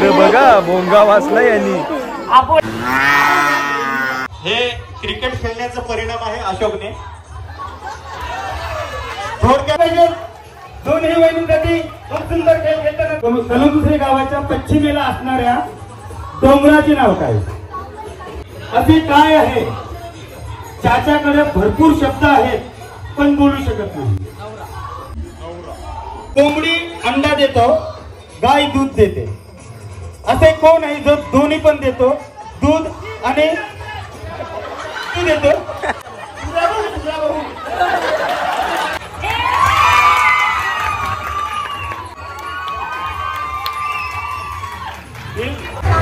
अरे बघा भोंगा वाचला यांनी. हे क्रिकेट खेळण्याचा परिणाम आहे अशोकने. दोन्ही वैनींसाठी खूप सुंदर खेळ खेळताना कलंगुसरी गावाच्या पश्चिमेला असणाऱ्या डोंगराचे नाव काय? असे काय आहे ज्याच्याकडे भरपूर शब्द आहेत पण बोलू शकत नाही? कोंबडी अंडा देतो, गाय दूध देते. असे कोण आहे जो दोन्ही पण देतो, दूध आणि देतो?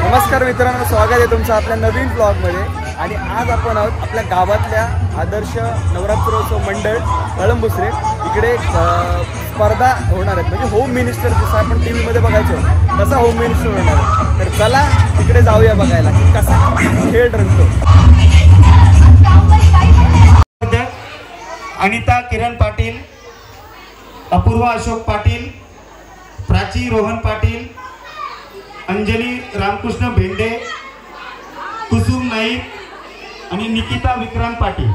नमस्कार मित्रांनो, स्वागत आहे तुमचं आपल्या नवीन ब्लॉगमध्ये. आणि आज आपण आहोत आपल्या गावातल्या आदर्श नवरात्रोत्सव मंडळ कळंबुसरे. इकडे स्पर्धा होणार आहेत, म्हणजे होम मिनिस्टर जसं आपण टी व्हीमध्ये बघायचो तसा होम मिनिस्टर होणार आहे. तर चला तिकडे जाऊया बघायला की कसा खेळ रंगतो. अनिता किरण पाटील, अपूर्वा अशोक पाटील, प्राची रोहन पाटील, अंजली रामकृष्ण भेंडे, कुसुम नाईक आणि निकिता विक्रांत पाटील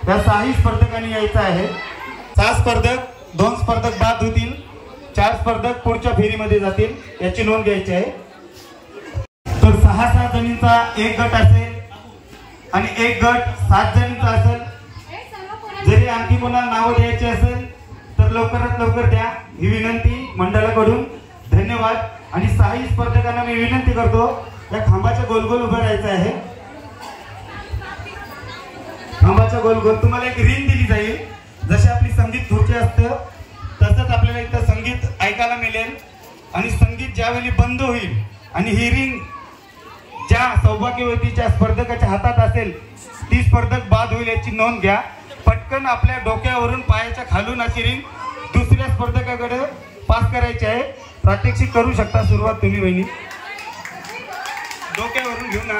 या 6 स्पर्धकांनी यायचं आहे. 6 स्पर्धक, 2 स्पर्धक बाद होतील, 4 स्पर्धक पुढच्या फेरीमध्ये जातील, याची नोंद घ्यायची आहे. तर 6-6 जणींचा एक गट असेल आणि एक गट 7 जणींचा असेल. जरी आणखी कोणाला नावं द्यायची असेल तर लवकरात लवकर द्या, ही विनंती मंडळाकडून. धन्यवाद. आणि 6 स्पर्धकांना मी विनंती करतो, या खांबाच्या गोल गोल उभं राहायचं आहे. खांबाच्या गोल गोल तुम्हाला एक रिंग दिली जाईल. जशी आपली संगीत खुर्ची असतं तसंच आपल्याला इथं संगीत ऐकायला मिळेल. आणि संगीत ज्यावेळी बंद होईल आणि ही रिंग ज्या सौभाग्यवतीच्या स्पर्धकाच्या हातात असेल ती स्पर्धक बाद होईल, याची नोंद घ्या. पटकन आपल्या डोक्यावरून पायाच्या खालून अशी रिंग दुसऱ्या स्पर्धकाकडे पास करायची आहे. प्रात्यक्षिक करू शकता. सुरुवात तुम्ही वहिनी डोक्यावरून घेऊन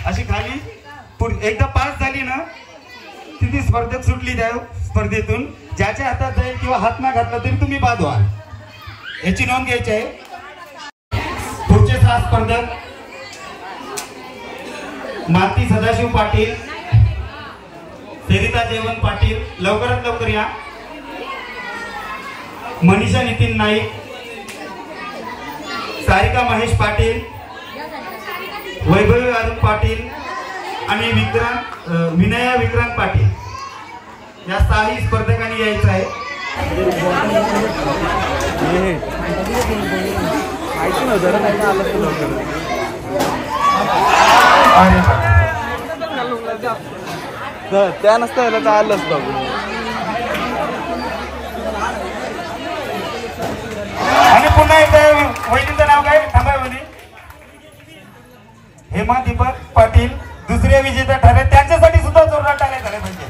अशी खाली. एकदा पास झाली ना ती स्पर्धक सुटली त्या स्पर्धेतून. ज्याच्या हातात जाईल किंवा हात ना घातला तरी तुम्ही बाद व्हाल, याची नोंद घ्यायची आहे. पुढचे 6 स्पर्धक माती सदाशिव पाटील, सरिता जयवंत पाटील, लवकरात लवकर या. मनीषा नितीन नाईक, सारिका महेश पाटील, वैभवी अरुण पाटील आणि विनया विक्रांत पाटील या 6 स्पर्धकांनी यायचं आहे. त्या नसतं तर आलंच बघू. आणि पुन्हा एकदा वहिनीचं नाव काय? थांबा वहिनी. हेमा दीपक पाटील दुसरे विजेता ठरले, त्यांच्यासाठी सुद्धा जोरदार टाळ्या झाल्या पाहिजे.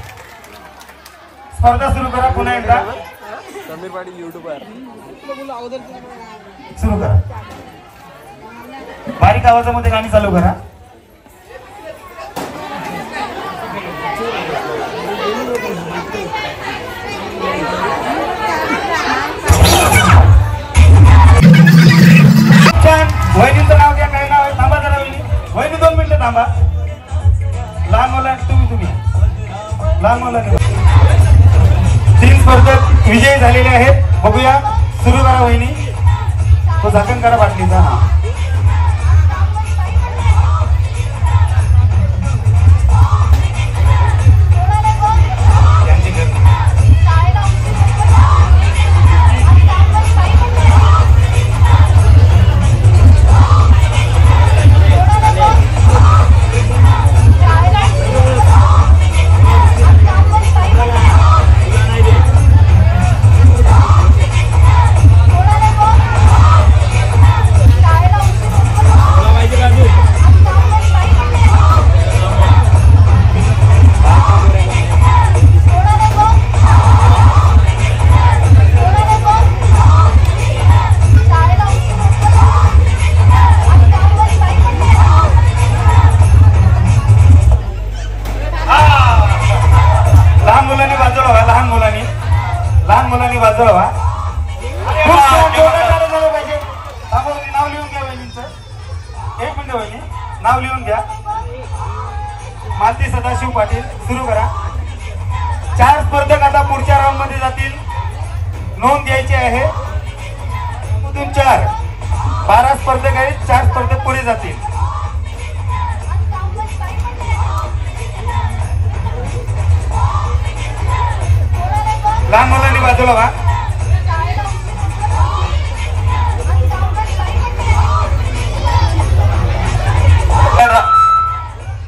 स्पर्धा सुरू करा पुन्हा एकदा. समीर पाटील युट्यूबर सुरू करा. बारीक आवाजामध्ये गाणी चालू करा. वहिनीचं नाव घ्या. काय नाव आहे? थांबा जरा वहिनी. वहिनी 2 मिनिटं थांबा. लहान मुला तुम्ही लहान मुलांनी 3 स्पर्धक विजयी झालेले आहेत. बघूया. सुरू करा वहिनी. तो झाकण करा बाटलीचा. एक मिनिट वहिनी, नाव लिहून घ्या. मालती सदाशिव पाटील. सुरू करा. 4 स्पर्धक आता पुढच्या राऊंड मध्ये जातील. नोंद घ्यायची आहे. 4 12 स्पर्धक आहेत. 4 स्पर्धक पुढे जातील. लहान मुलांनी बाजूला व्हा.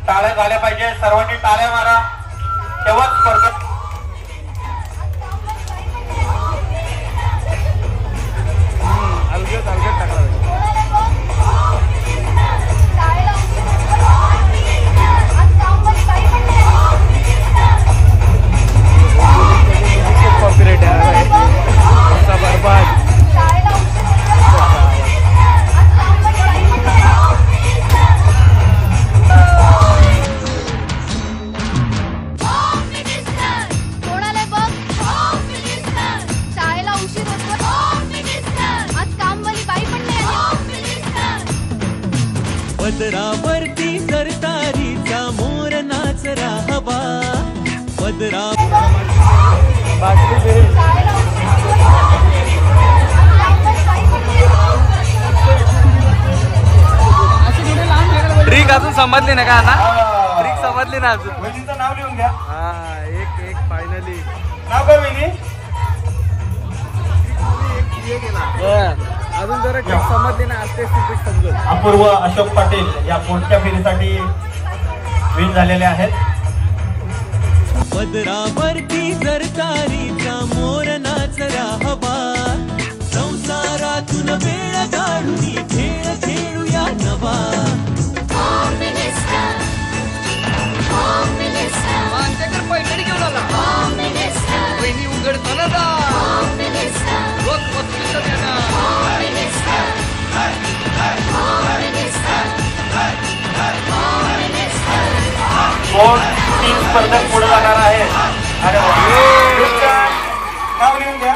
टाळ्या झाल्या पाहिजे. सर्वांनी टाळ्या मारा. तेव्हाच स्पर्धक कॉपीराइट आहे बर्बाद. पदरावरती सरतारीचा मोर नाचरा हवा. पदरा ट्रिक अजून समजली ना का ना? ट्रिक समजली ना अजून? वहिनीचं नाव लिहून घ्या. हा एक फायनली नाव काय वहिनी? अजून जरा ट्रिक समजली ना असते समजून. अपूर्व अशोक पाटील या पुढच्या फेरीसाठी विन झालेले आहेत. पदरावरती सरतारीचा मोर नाचरा हवा. संसारातून वेळ काढून खेळ खेळूया नवा. पैठणी घेऊन आला. बहिणी उघडताना कोण 3 स्पर्धक पुढे जाणार आहे. नाव लिहून घ्या.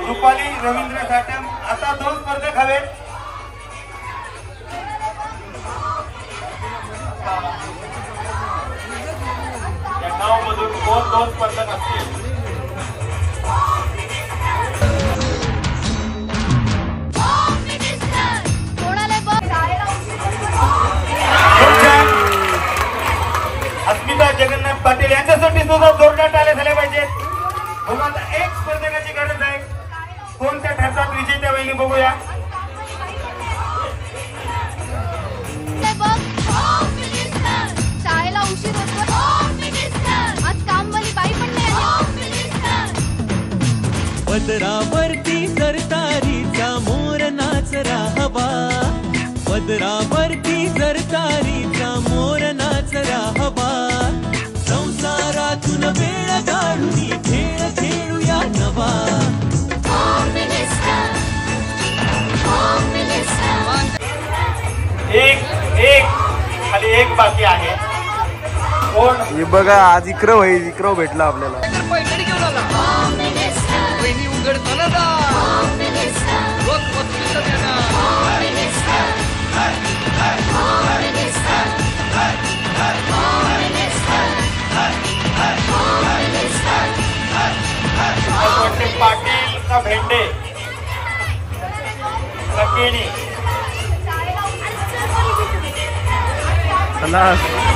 रुपाली रवींद्र साठम. आता 2 स्पर्धक हवेत. या नावमधून कोण 2 स्पर्धक असतील. अस्मिता जगन्नाथ पाटील यांच्यासाठी सुद्धा जोरदार टाळ्या झाल्या पाहिजेत. बघू आता 1 स्पर्धकाची गरज आहे. कोणत्या ठरतात विजेत्या वहिनी बघूया. शाळेला उशीर होतो. आज कामवाली बाई पण नाही. पदरावरती सरतारीचा मोर नाचरा हवा. पदरावरती सरतारीचा मोर नाचरा हवा. संसारातून वेळ काढून खेळ खेळूया नवा. एक खाली 1 बाकी आहे. कोण? हे बघा आज इक्रव भेटला आपल्याला. पैठणी घेऊन आला. बहिणी उघडताना पाटील का भेंडे लकेणी.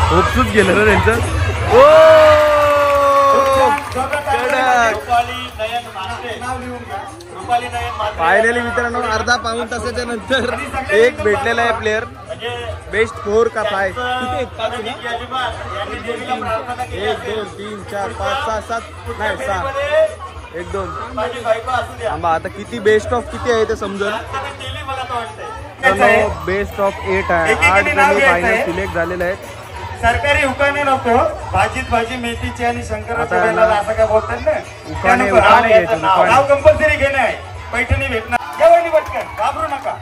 होपसूच गेलं ना त्यांचं. ओ फायनली मित्रांनो अर्धा पाऊण तासाच्या नंतर एक भेटलेला आहे प्लेयर. बेस्ट 4 का 5 किती 1 2 3 4 5 6 7 नाही 6 1 2 आंबा. आता किती बेस्ट ऑफ किती आहे ते समजेल. बेस्ट ऑफ 8 आहे. 8 जणी फायनल सिलेक्ट झालेले आहेत. सरकारी उकाणे नको. भाजीत भाजी मेथीची आणि शंकराच्या वेळेला असं काय बोलतात ना. उकाणे नाव कंपल्सरी घेणं आहे. पैठणी भेटणार. जेवणी पटकन घाबरू नका.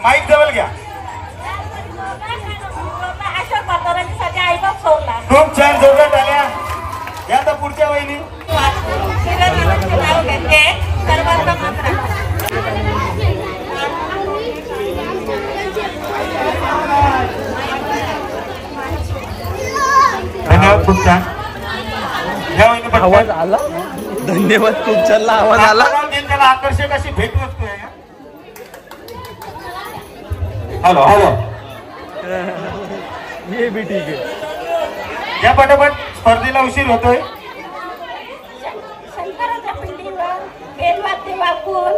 माईक जवळ घ्या. खूप छान जोरात आल्या. या तर पुढच्या वहिनी. सर्वांना ह्या वहिनी आवाज पटकन. आला. धन्यवाद, खूप छान आवाज आला. त्याला आकर्षक अशी भेटवस्तू आहे. हॅलो हॅलो, ये भी ठीक आहे. या पटापट स्पर्धेला उशीर होतोय. शंकराच्या पिंडीवर बेलवाद्य वाकून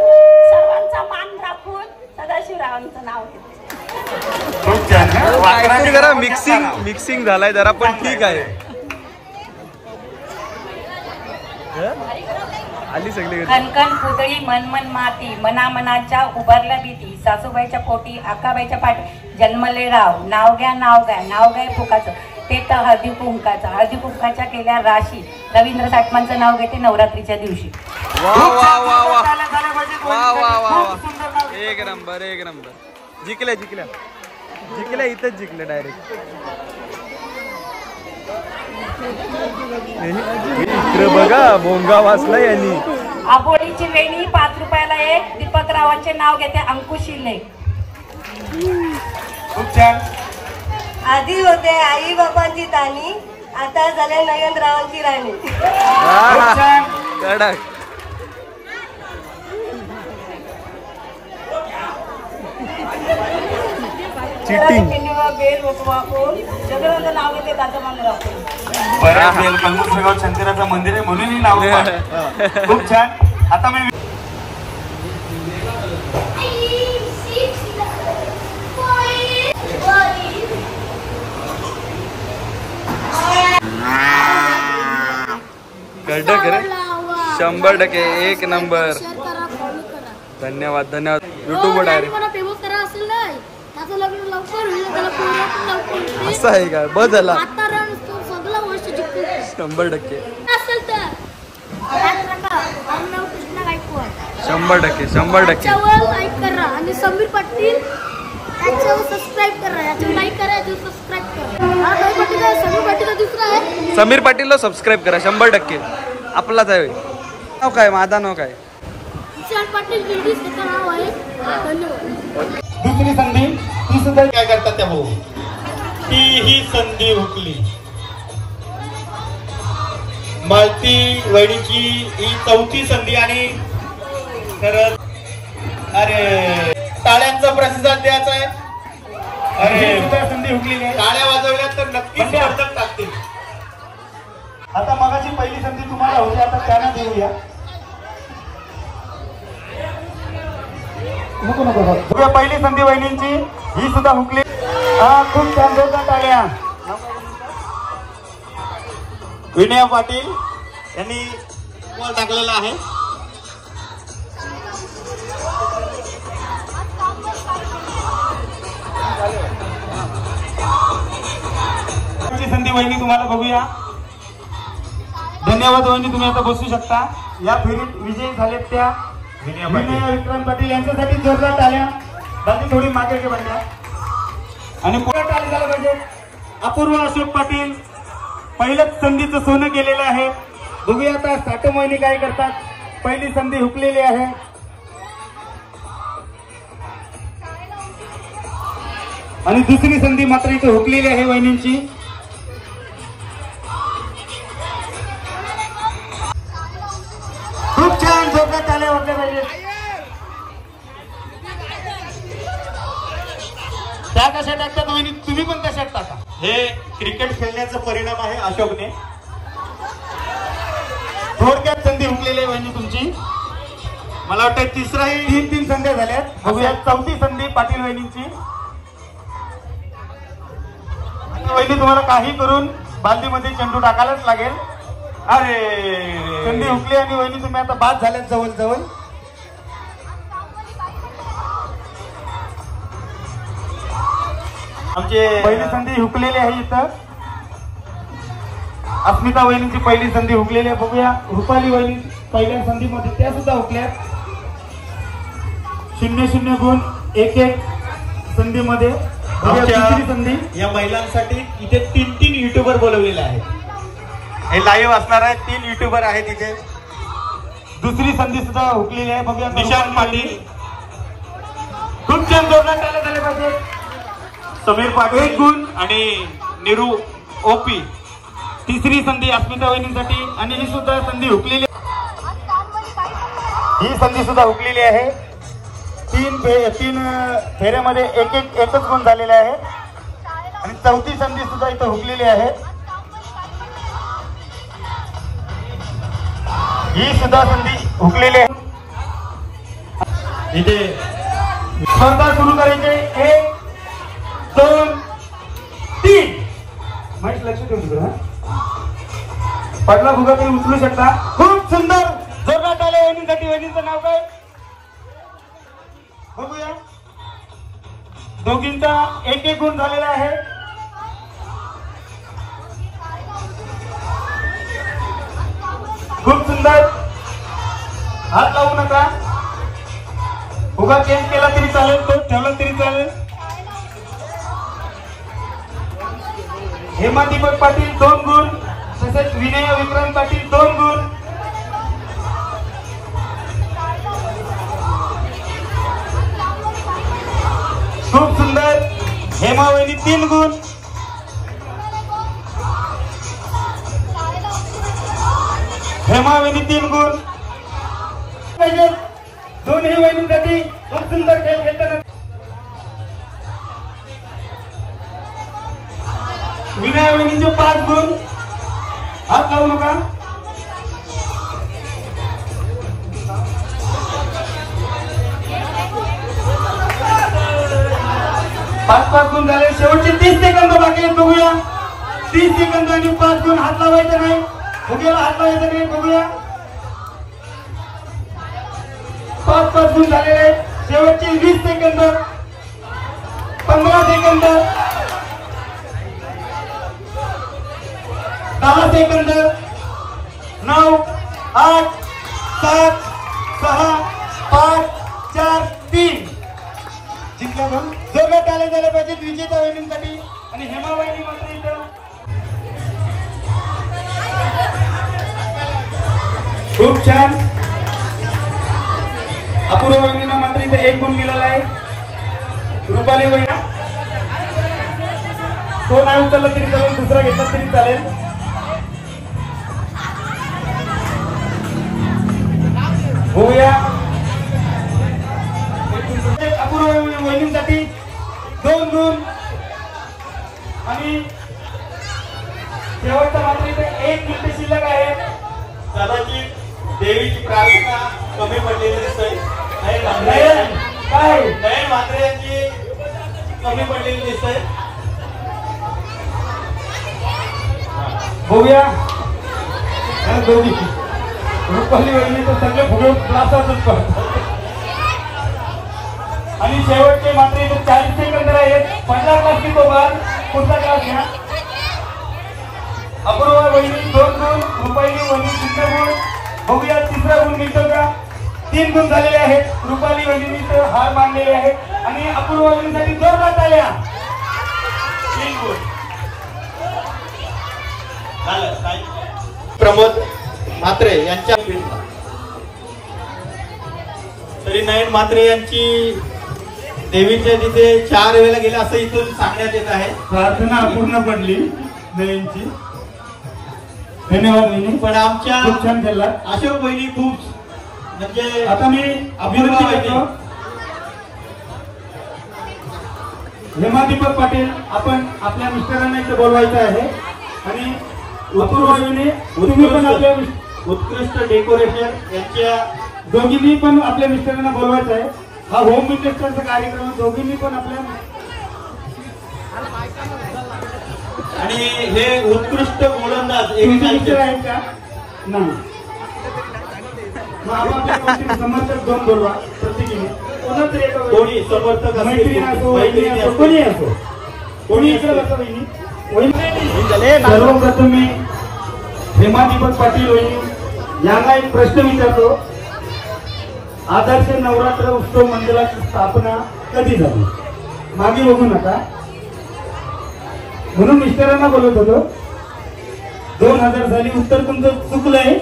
सर्वांचा मान राखून सदाशिवरावांचं नाव घेते. खूप छान. काहीतरी जरा मिक्सिंग झालाय जरा, पण ठीक आहे. आली सगळी. कणकण पुतळी मनमन माती मना मनाच्या उभारल्या भीती सासूबाईच्या पोटी आकाबाईच्या पाठी जन्मले राव नाव घ्या नाव घ्या नाव घ्या फुकाचं ते तर हळदी कुंकाच्या केल्या राशी रवींद्र साठमांचं नाव घेते नवरात्रीच्या दिवशी. वा वा वा वा वा वा वा, एक नंबर एक नंबर. जिंकल्या इथंच जिंकले डायरेक्ट. इकडे बघा भोंगा वाचला यांनी. आबोळीची वेणी 5 रुपयाला एक दीपकरावांचे नाव घेते अंकुश शिंदे. खूप छान. आधी होते आई बाबांची दानी आता झाले नयनरावांची राणी. खूप छान. कडक. चिटिंग. बेल वाकून सगळ्यांचं नाव घेते दादा मंदिर. बऱ्याच वेळ कणकूसरेगाव शंकराचं मंदिर आहे म्हणूनही नाव आहे. खूप छान. आता मी कडक रे. 100% एक नंबर. धन्यवाद धन्यवाद. युट्यूब वर डायरेक्ट असं आहे का? बस झाला. 100% 100% लाईक करा आणि समीर पाटील याच्यावर सबस्क्राईब करा. याच्यावर लाईक करा, याच्यावर सबस्क्राईब करा. समीर पाटील दुसरा आहे. समीर पाटीलला सबस्क्राईब करा. 100% आपलाच आहे. नाव काय? माझं नाव काय? विशाल पाटील लेडीज त्याचं नाव आहे. धन्यवाद. दुसरी संधी ती सुद्धा काय करतात त्या भाऊ. ती ही संधी हुकली. मालती वहिनीची ही 4थी संधी आणि खरंच अरे टाळ्यांचा प्रतिसाद द्यायचा आहे. अरे संधी हुकलेली आहे. टाळ्या वाजवल्या तर नक्कीच स्पर्धक टाकतील. आता मगाची पहिली संधी तुम्हाला होती, आता त्यांना देऊया. नको पहिली संधी वहिनींची ही सुद्धा हुकली. हा खूप छान. जोरदार टाळ्या. विनय पाटील यांनी बॉल टाकलेला आहे. संधी वहिनी तुम्हाला बघूया. धन्यवाद वहिनी, तुम्ही आता बसू शकता. या फेरीत विजयी झालेत त्या विनय विक्रम पाटील यांच्यासाठी जोरदार टाळ्या. बाकी थोडी मागे घे बंड्या. आणि पुढे टाळी झाला पाहिजे. अपूर्व अशोक पाटील पहिल्याच संधीचं सोनं केलेलं आहे. बघूया आता साठम वहिनी काय करतात. पहिली संधी हुकलेली आहे. आणि दुसरी संधी मात्र इथे हुकलेली आहे वहिनींची. खूप छान. जोरदार टाळ्या वाजल्या पाहिजे. त्या कशा टाकतात वहिनी? तुम्ही पण कशात टाका. हे क्रिकेट खेळण्याचा परिणाम आहे अशोकने. थोडक्यात संधी हुकलेली आहे वहिनी तुमची. मला वाटतं तिसराही 3 संध्या झाल्यात. बघूया 4थी संधी पाटील वहिनींची. वहिनी तुम्हाला काही करून बालदीमध्ये चेंडू टाकायलाच लागेल. अरे संधी हुकली आणि वहिनी तुम्ही आता बाद झाल्यात जवळ जवळ. आमचे पहिली संधी हुकलेली आहे इथं. अस्मिता वहिनींची पहिली संधी हुकलेली आहे. बघूया रुपाली वहिनी पहिल्या संधीमध्ये त्या सुद्धा हुकल्यात. 0-0 गुण 1-1 संधीमध्ये. दुसरी संधी या महिलांसाठी इथे 3 युट्यूबर बोलवलेले आहेत. हे लाईव्ह असणार आहे. 3 युट्यूबर आहेत इथे. दुसरी संधी सुद्धा हुकलेली आहे. बघूया निशांत पाटील. खूप छान. जोरदार टाळ्या झाले पाहिजे. समीर पाटील 1 गुण आणि निरू ओपी तिसरी संधी अस्मिता वहिनींसाठी आणि ही सुद्धा संधी हुकलेली, ही संधी सुद्धा हुकलेली आहे. तीन फेऱ्यामध्ये एकच गुण झालेले आहे आणि चौथी संधी सुद्धा इथं हुकलेली आहे. ही सुद्धा संधी हुकलेली आहे. इथे स्पर्धा सुरू करायचे. 1 2 3. माहिती लक्ष देऊन तिकडं पडला फुगा तुम्ही उचलू शकता. खूप सुंदर जोरात आले वहिनींसाठी. वहिनींचं नाव काय बघूया. दोघींचा एक गुण झालेला आहे. खूप सुंदर. हात लावू नका. फुगा चेंज केला तरी चालेल, तो ठेवला तरी चालेल. हेमा दीपक पाटील 2 गुण, तसेच विनय विक्रांत पाटील 2 गुण. खूप सुंदर. हेमा वहिनी 3 गुण. हेमा वहिनी 3 गुण. दोन्ही वहिनींसाठी खूप सुंदर खेळ खेळताना विनय वहिनींचे 5 गुण. हात लावू नका. पाच गुण झाले. शेवटचे 30 सेकंद बाकी आहेत. बघूया 30 सेकंद आणि 5 गुण. हात लावायचा नाही, फुग्याला हात लावायचा नाही. बघूया 5 गुण झालेले आहेत. शेवटचे 20 सेकंद, 15 सेकंद, 10 सेकंद. 9 8 7 6 5 4 3. जिंकला पण जोरात आले झाले पाहिजेत विजेता वहिनींसाठी. आणि हेमा वहिनी मात्र इथं खूप छान. अपूर्व वहिनींना मात्र इथं 1 गुण मिळाला आहे. रुपाली वहिनी तो नाही उचलला तरी चालेल, दुसरा घेतला तरी चालेल. होऊया. अपूर्व वहिनींसाठी 2 गुण आणि शेवटचा मात्र इथे 1 मिनिट शिल्लक आहे. कदाचित देवीची प्रार्थना कमी पडलेली दिसते. काय नयन म्हात्रे यांची कमी पडलेली दिसते. बघूया. दोघी रुपाली वहिनी तर सगळे फुगे क्लासातच पडतात. आणि शेवटचे मात्र इथे 40 सेकंद आहेत. पहिला क्लास की तो बाद, पुढचा क्लास घ्या. अपूर्व वहिनी 2 गुण, रुपाली वहिनी 3 गुण. बघूया तिसरा गुण मिळतो का. 3 गुण झालेले आहेत. रुपाली वहिनी तर हार मानलेले आहेत आणि अपूर्व वहिनीसाठी जोरदार टाळ्या. 3 गुण प्रमोद म्हात्रे यांच्या तरी नयन म्हात्रे यांची देवीच्या तिथे 4 वेळेला गेले असं इथून सांगण्यात येत आहे. प्रार्थना अपूर्ण पडली नयनची. धन्यवाद वहिनी. पण आमच्या खूप छान केला. अशोक वहिनी खूप म्हणजे आता मी अभिनंदन करतो. हेमा दीपक पाटील आपण आपल्या मिस्टरांना इथे बोलवायचं आहे आणि अपूर्व वहिनी तुम्ही पण आपल्या उत्कृष्ट डेकोरेशन यांच्या दोघींनी पण आपल्या मिस्टरांना बोलवायचं आहे. हा होम मिनिस्टरचा कार्यक्रम. दोघींनी पण आपल्या आणि हे उत्कृष्ट गोलंदाज मिस्टर आहेत का नाही. मग आपण समर्थक 2 बोलवा प्रत्येकीने. कोणी समर्थक मैत्रीण असो, वहिनी असो, कोणी असो, कोणी इकडे बसा. वहिनी सर्वप्रथम मी हेमा दीपक पाटील वहिनी यांना एक प्रश्न विचारतो. आदर्श नवरात्र उत्सव मंडळाची स्थापना कधी झाली? मागे बघू नका. म्हणून मिस्टरांना बोलत होतो. 2000 साली. उत्तर तुमचं चुकलंय.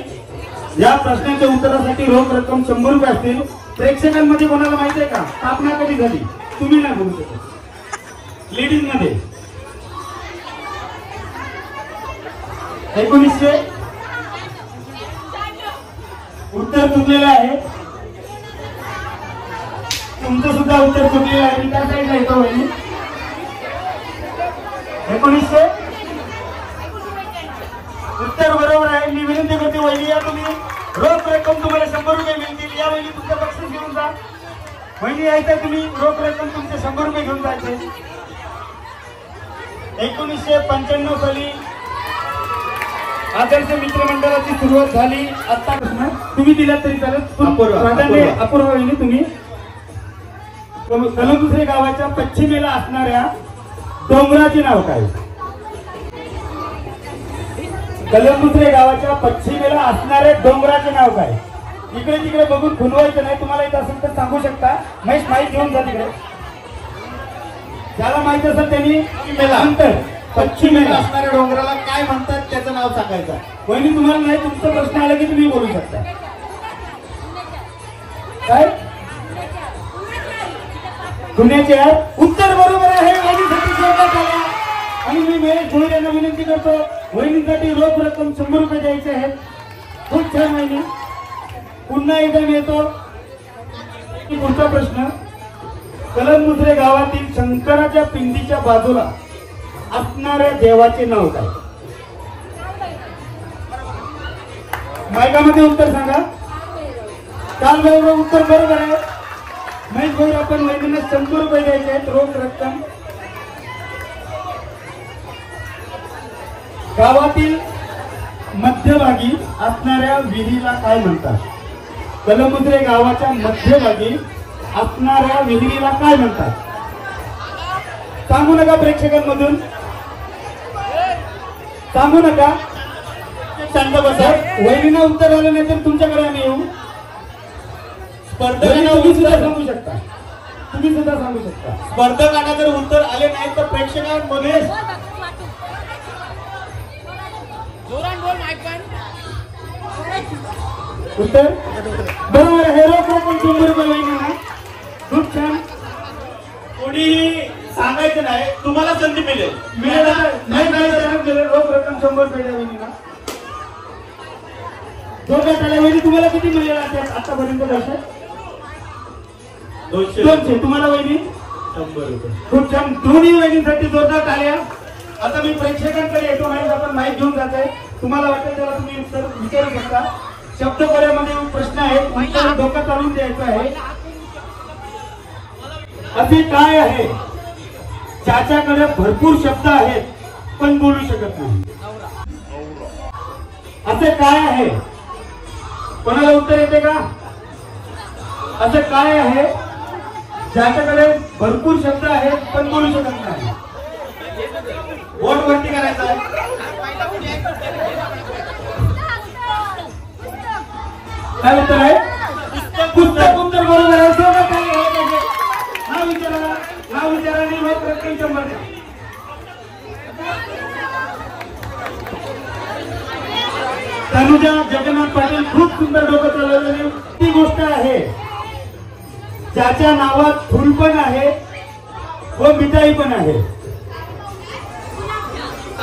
या प्रश्नाच्या उत्तरासाठी रोख रक्कम 100 रुपये असतील. प्रेक्षकांमध्ये कोणाला माहिती आहे का स्थापना कधी झाली? तुम्ही नाही बोलू शकत. लेडीज मध्ये 1900 उत्तर चुकलेलं आहे. तुमचं सुद्धा उत्तर चुकलेलं आहे. मी त्या साईडला येतो वहिनी. 1900 उत्तर बरोबर आहे. मी विनंती करते वहिनी या तुम्ही रोख रक्कम तुम्हाला 100 रुपये मिळतील. या वहिनी तुमचं बक्षीस घेऊन जा. वहिनी यायचं तुम्ही रोख रक्कम तुमचे 100 रुपये घेऊन जायचे. 1995 साली आदर्श मित्रमंडळाची सुरुवात झाली. आता तुम्ही दिला तरी चालेल. अपूर्व वहिनी तुम्ही कलंगुसरे गावाच्या पश्चिमेला असणाऱ्या डोंगराचे नाव काय? कलंगुसरे गावाच्या पश्चिमेला असणाऱ्या डोंगराचे नाव काय? इकडे तिकडे बघून खुलवायचं नाही. तुम्हाला येत असेल तर सांगू शकता. महेश माहिती घेऊन जा तिकडे. ज्याला माहिती असेल त्यांनी नंतर पश्चिमेला असणाऱ्या डोंगराला काय म्हणतात त्याचं नाव सांगायचं. वहिनी तुम्हाला नाही तुमचा प्रश्न आला की तुम्ही बोलू शकता. काय पुण्याचे उत्तर बरोबर आहे. वहिनीसाठी जोरदार टाळ्या. आणि मी महेश भोईर यांना विनंती करतो वहिनीसाठी रोख रक्कम 100 रुपये द्यायचे आहेत. खूप छान वहिनी. पुन्हा एकदा मिळतो. पुढचा प्रश्न कलंगुसरे गावातील शंकराच्या पिंडीच्या बाजूला असणाऱ्या देवाचे नाव काय? मायकामध्ये उत्तर सांगा. काल भाऊ उत्तर बरोबर आहे. महेश भाऊ आपण वहिनींना 100 रुपये द्यायचे आहेत रोख रक्कम. गावातील मध्यभागी असणाऱ्या विहिरीला काय म्हणतात? कलंगुसरे गावाच्या मध्यभागी असणाऱ्या विहिरीला काय म्हणतात? सांगू नका प्रेक्षकांमधून. सांगू नका. शांत बसा. वहिनीला उत्तर आलं नाही तर तुमच्याकडे आम्ही येऊ. तुम्ही सुद्धा सांगू शकता. तुम्ही सुद्धा सांगू शकता. स्पर्धकांना जर उत्तर आले नाही तर प्रेक्षकांमध्ये उत्तर बरोबर आहे. रोख रक्कम 100 रुपये वहिनीला. खूप छान. कोणीही सांगायचं नाही. तुम्हाला संधी मिळेल. रोख रक्कम 100 रुपये द्या वहिनीला. जोरदार टाळ्या. वहिनी तुम्हाला किती मिळेल आतापर्यंत? 200. तुम्हाला वहिनी 100 रुपये. खूप छान. दोन्ही वहिनींसाठी जोरदार टाळ्या. आता मी प्रेक्षकांकडे येतो. माहिती आपण माहिती घेऊन जात आहे. तुम्हाला वाटेल तेव्हा तुम्ही उत्तर विचारू शकता. शब्दकोऱ्यामध्ये प्रश्न आहे. उत्तर डोकं चालून द्यायचं आहे. असे काय आहे ज्याच्याकडे भरपूर शब्द आहेत पण बोलू शकत नाही? असे काय आहे? कोणाला उत्तर येते का? असं काय आहे ज्याच्याकडे भरपूर शब्द आहेत पण बोलू शकत नाही? बोट वरती करायचा आहे. काय उत्तर आहे? पुस्तक. उत्तर बरोबर आहे. नाव विचारा. नाव विचारा आणि रोख रक्कम 100 द्या. तनुजा जगन्नाथ पाटील खूप सुंदर डोकं चालवलेली ती गोष्ट आहे ज्याच्या नावात फुल पण आहे व मिठाई पण आहे.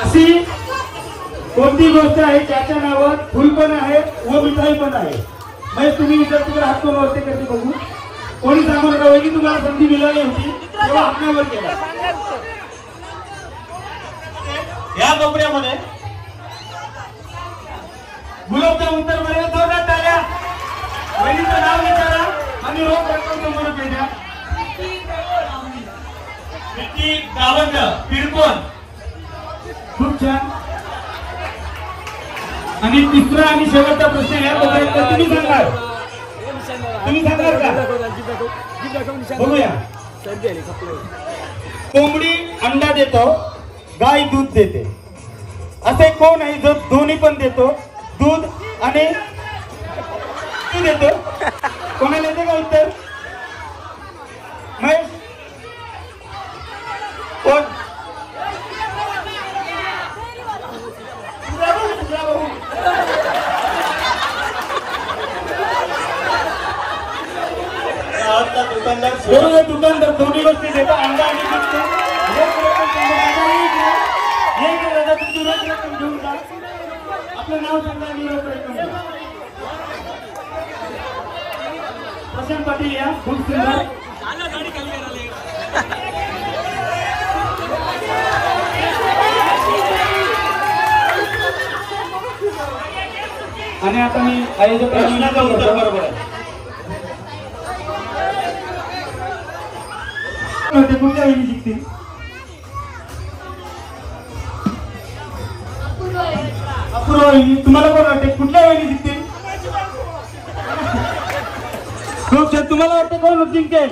अशी कोणती गोष्ट आहे ज्याच्या नावात फुल पण आहे व मिठाई पण आहे? म्हणजे तुम्ही विचार तिकडे हात कोण वरती करते बघू. कोणी सांगू नका. वहिनी तुम्हाला संधी मिळाली होती तेव्हा आपल्यावर केला. या कपड्यामध्ये गुलाबचं उत्तर बरोबर. जोरदार टाळ्या. वहिनीचं नाव विचारा आणि रोख रक्कम 100 रुपये द्या. विकी गावंड पिरकोन. खूप छान. आणि तिसरा आणि शेवटचा प्रश्न या पद्धतीने तुम्ही सांगाल. तुम्ही सांगाल का? बघूया. कोंबडी अंडा देतो, गाय दूध देते. असे कोण आहे जो दोन्ही पण देतो? दूध आणि दूध देतो. कोणाला येते का उत्तर? महेश कोण? दुकानदार दोन्ही गोष्टी देतो. अंडा आणि दूध. तुमची रोख रक्कम घेऊन जा. आपलं नाव सांगा आणि प्रयत्न करा. प्रशांत पाटील या खूप सुंदर. आणि आता मी आयोजक प्रश्नाचं उत्तर बरोबर आहे. कुठल्या वेळी जिंकतील? अपूर्वा वहिनी. तुम्हाला कोण वाटते कुठल्या वेळी जिंकतील? खूप छान. तुम्हाला वाटते कोण जिंकेल?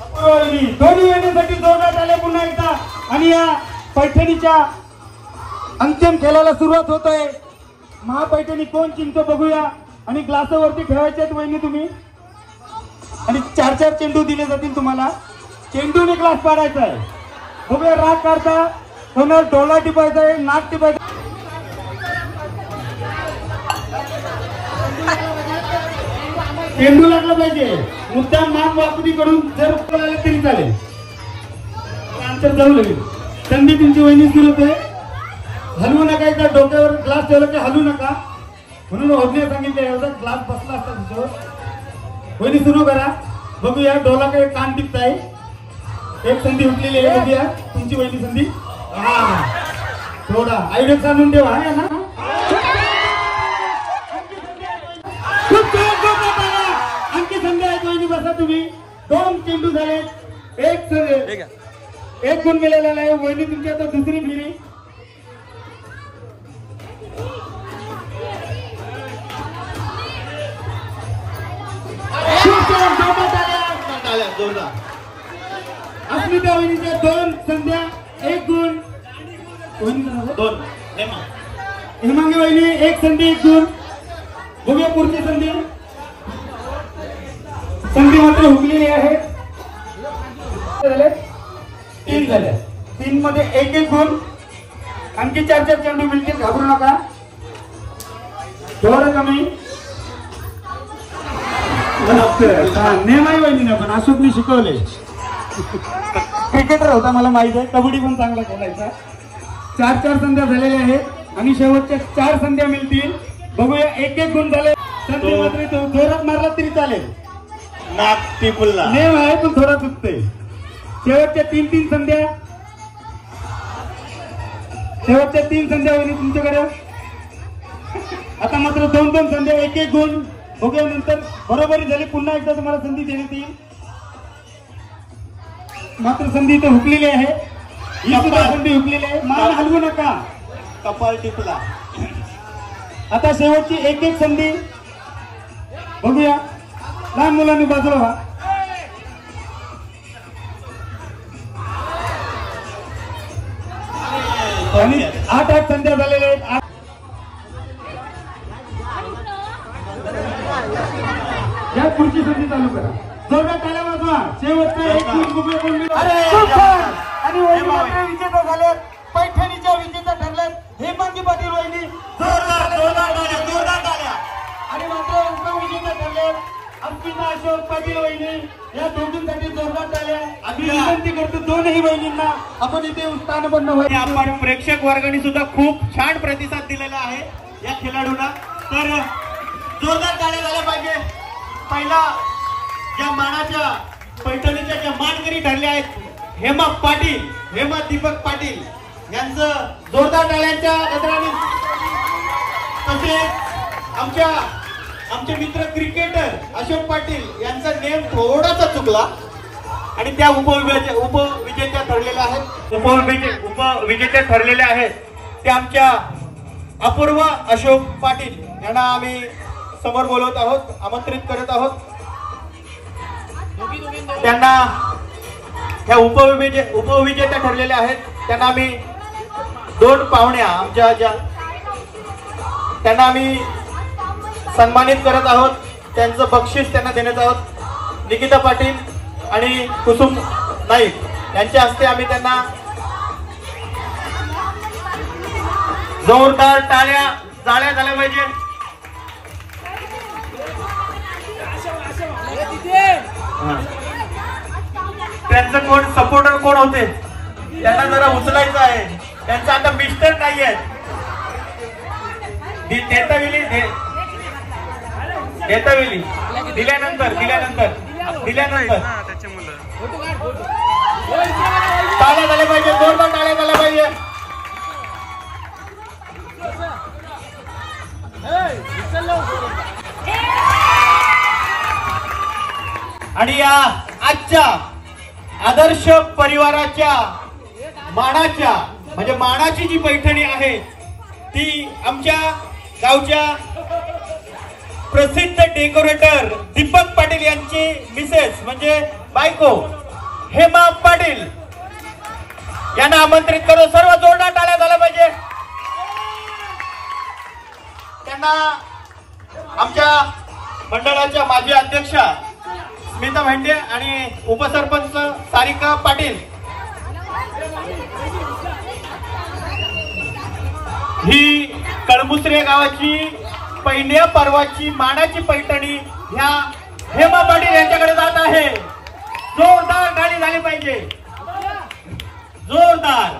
अपूर्वा वहिनी. दोन्ही वहिनीसाठी जोरदार झाले पुन्हा एकदा. आणि या पैठणीच्या अंतिम खेळाला सुरुवात होत आहे. महापैठणी कोण जिंकतो बघूया. आणि ग्लासावरती ठेवायचे आहेत वहिनी तुम्ही. आणि 4-4 चेंडू दिले जातील तुम्हाला. चेंडूने ग्लास पाडायचा आहे. बघूया राग काढता कोणाला डोळा टिपायचा आहे, नाक टिपायचं. चेंडू लागला पाहिजे. मुद्दाम मान वाकडी करून जर आले तरी चालेल. अंतर जाऊ लागेल. संधी तुमची वहिनी सुरू होते. हलवू नका. एकदा डोक्यावर ग्लास ठेवला की हलवू नका म्हणून होणे सांगितलं. एवढा ग्लास बसला असता तुझ्यावर. वहिनी सुरू करा. बघूया डोला काही कान टिपताय. एक संधी उठलेली आहे. बघूया तुमची वहिनी संधी. थोडा आयोजक सांगून ठेवा ना. आणखी संधी आहेत वहिनी. बसा तुम्ही. 2 चेंडू झाले. एक गुण मिळालेला आहे. वहिनी तुमची आता दुसरी फेरी. जोरदार. अस्मिता वहिनीच्या 2 संध्या 1 गुण. 2 हेमांगी वहिनी 1 संधी 1 गुण. बघूया पुढची संधी. संधी मात्र हुकलेली आहे. 3 झाले. 3 मध्ये 1-1 गुण. आणखी 4-4 चेंडू मिळतील. घाबरू नका. थोडं कमी. नेमाई वहिनीने पण अशोकने शिकवले. क्रिकेटर होता मला माहित आहे. कबड्डी पण चांगला खेळायचा. 4-4 संध्या झालेल्या आहेत. आणि शेवटच्या 4 संध्या मिळतील. बघूया 1-1 गुण झाले. संधी मात्र जोरात मारला तरी चालेल. नाक टिपला. नेम आहे पण थोडा चुकते. शेवटच्या 3 संध्या. शेवटच्या 3 संध्या वहिनी तुमच्याकडे. आता मात्र 2-2 संध्या 1-1 गुण. बघूया नंतर बरोबरी झाली. पुन्हा एकदा तुम्हाला संधी देण्यात येईल. मात्र संधी इथे हुकलेली आहे. ही सुद्धा संधी हुकलेली आहे. मान हलवू नका. कपाल टिपला. आता शेवटची 1-1 संधी. बघूया. लहान मुलांनी बाजूला व्हा. आणि 8-8 संध्या झालेल्या आहेत. या पुढची संधी चालू करा. जोरदार टाळ्या वाजवा. शेवटचा 1 गुण बघूया कोण मिळेल. आणि वहिनी मात्र विजेता झाल्यात. पैठणीच्या विजेता ठरल्यात हेमांगी पाटील वहिनी. जोरदार टाळ्या. आणि मात्र उपविजेता ठरल्यात अस्मिता अशोक पाटील वहिनी. या दोघींसाठी जोरदार टाळ्या. आम्ही विनंती करतो दोनही वहिनींना आपण इथे स्थानपन्न व्हायचं. आपण प्रेक्षक वर्गाने सुद्धा खूप छान प्रतिसाद दिलेला आहे या खेळाडूंना. तर जोरदार टाळ्या झाल्या पाहिजे. पहिला ज्या मानाच्या पैठणीच्या ज्या मानकरी ठरल्या आहेत हेमा पाटील, हेमा दीपक पाटील यांचं जोरदार टाळ्यांच्या गजराने. तसेच आमचे मित्र क्रिकेटर अशोक पाटील यांचा नेम थोडासा चुकला आणि त्या उपविजेत्या ठरलेल्या आहेत. उपविजेत्या ठरलेल्या आहेत त्या आमच्या अपूर्वा अशोक पाटील यांना आम्ही समोर बोलवत आहोत, आमंत्रित करत आहोत. त्यांना ह्या उपविजेत्या ठरलेल्या आहेत. त्यांना आम्ही 2 पाहुण्या आमच्या ज्या त्यांना आम्ही सन्मानित करत आहोत. त्यांचं बक्षीस त्यांना देण्यात आहोत. निकिता पाटील आणि कुसुम नाईक यांच्या हस्ते आम्ही त्यांना जोरदार टाळ्या झाल्या पाहिजे. त्यांचं कोण सपोर्टर कोण होते त्यांना जरा उचलायचं आहे. त्यांचं आता मिस्टर नाही आहेत. देतवेली दिल्यानंतर टाळ्या झाल्या पाहिजे, जोरदार टाळ्या झाल्या पाहिजे. आणि या आजच्या आदर्श परिवाराच्या मानाच्या म्हणजे मानाची जी पैठणी आहे ती आमच्या गावच्या प्रसिद्ध डेकोरेटर दीपक पाटील यांची मिसेस म्हणजे बायको हेमा पाटील यांना आमंत्रित करू. सर्व जोरदार टाळ्या झाल्या पाहिजे. त्यांना आमच्या मंडळाच्या माजी अध्यक्षा स्मिता भेंडे आणि उपसरपंच सारिका पाटील ही कळमुसरे गावाची पहिल्या पर्वाची मानाची पैठणी ह्या हेमा पाटील यांच्याकडे जात आहे. जोरदार गाडी झाली पाहिजे, जोरदार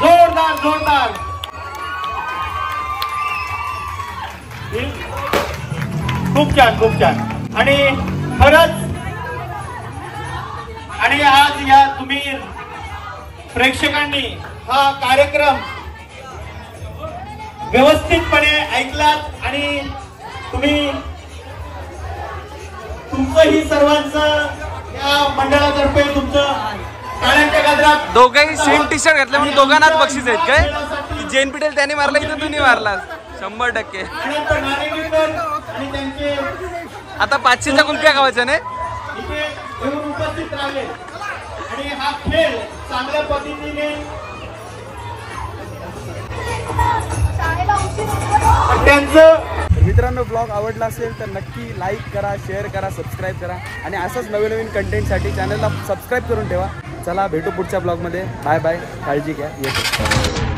जोरदार जोरदार. खूप छान खूप छान. आणि खरंच आणि आज या तुम्ही प्रेक्षकांनी हा कार्यक्रम व्यवस्थितपणे ऐकलात आणि तुम्ही तुमचं ही सर्वांचं या मंडळातर्फे तुमचं टाळ्यांच्या गजरात. दोघंही सेम टी शर्ट घातले म्हणून दोघांनाच बक्षीस आहेत काय? जेन पिटेल त्याने मारला इथं तुम्ही मारला 100%. आणि त्यांचे आता 500च्या कुल्फ्या खावायच्या ने इथे येऊन उपस्थित राहिले आणि हा खेळ चांगल्या पद्धतीने त्यांचं. मित्रांनो ब्लॉग आवडला असेल तर नक्की लाईक करा, शेअर करा, सबस्क्राईब करा आणि असंच नवीन नवीन कंटेंटसाठी चॅनलला सबस्क्राईब करून ठेवा. चला भेटू पुढच्या ब्लॉगमध्ये. बाय बाय, काळजी घ्या, येतो.